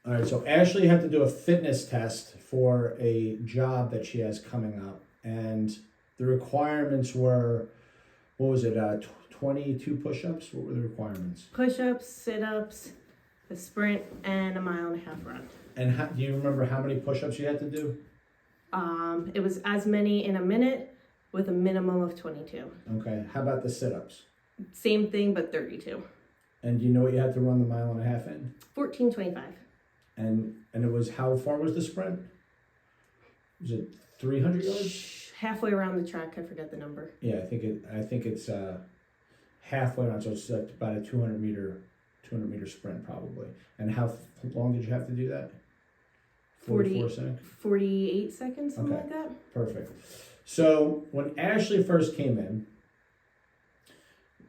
All right, so Ashley had to do a fitness test for a job that she has coming up, and the requirements were, what was it, 22 push-ups? What were the requirements? Push-ups, sit-ups, a sprint, and a 1.5 mile run. And do you remember how many push-ups you had to do? It was as many in a minute with a minimum of 22. Okay, how about the sit-ups? Same thing, but 32. And do you know what you had to run the 1.5 mile in? 14:25. And it was, how far was the sprint? Was it 300 yards? Halfway around the track, I forget the number. Yeah, I think it's halfway around, so it's like about a 200 meter sprint probably. And how long did you have to do that? 44 seconds? 48 seconds, something Okay. like that. Perfect. So when Ashley first came in,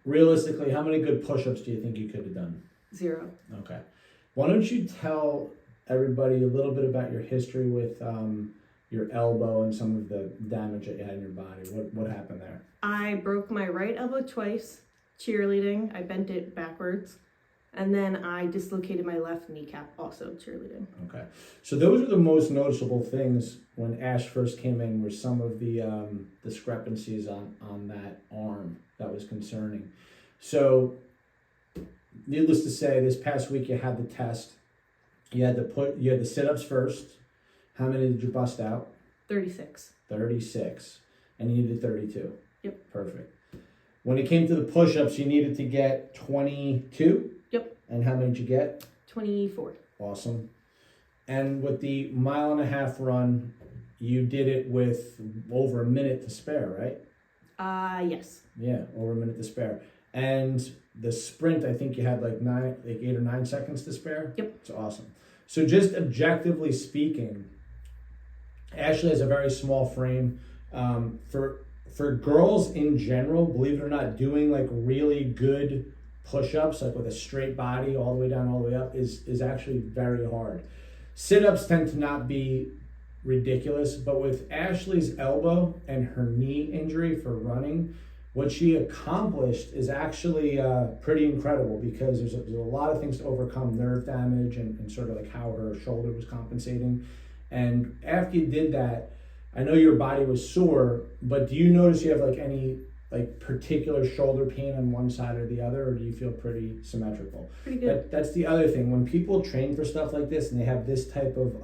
realistically, how many good push-ups do you think you could have done? 0. Okay. Why don't you tell everybody a little bit about your history with your elbow and some of the damage that you had in your body? What happened there? I broke my right elbow twice cheerleading. I bent it backwards. And then I dislocated my left kneecap also cheerleading. Okay. So those are the most noticeable things when Ash first came in, were some of the discrepancies on that arm that was concerning. So needless to say, this past week you had the test. You had the sit-ups first. How many did you bust out? 36. 36. And you needed 32. Yep. Perfect. When it came to the push-ups, you needed to get 22. Yep. And how many did you get? 24. Awesome. And with the 1.5 mile run, you did it with over a minute to spare, right? Yes. Yeah, over a minute to spare. And the sprint, I think you had like 8 or 9 seconds to spare. Yep. It's awesome. So just objectively speaking, Ashley has a very small frame. For girls in general, believe it or not, doing like really good push-ups, like with a straight body all the way down, all the way up, is actually very hard. Sit-ups tend to not be ridiculous, but with Ashley's elbow and her knee injury for running, what she accomplished is actually pretty incredible, because there's a lot of things to overcome: nerve damage and sort of like how her shoulder was compensating. And after you did that, I know your body was sore, but do you notice you have like any like particular shoulder pain on one side or the other, or do you feel pretty symmetrical? Pretty good. That's the other thing. When people train for stuff like this and they have this type of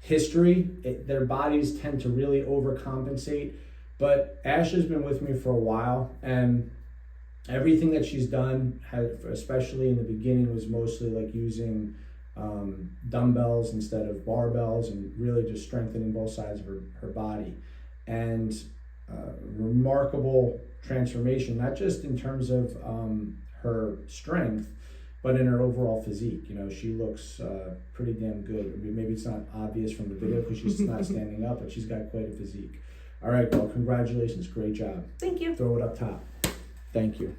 history, their bodies tend to really overcompensate. But Ashley's been with me for a while, and everything that she's done, especially in the beginning, was mostly like using dumbbells instead of barbells, and really just strengthening both sides of her body. And remarkable transformation, not just in terms of her strength, but in her overall physique. You know, she looks pretty damn good. I mean, maybe it's not obvious from the video because she's not standing up, but she's got quite a physique. All right, well, congratulations. Great job. Thank you. Throw it up top. Thank you.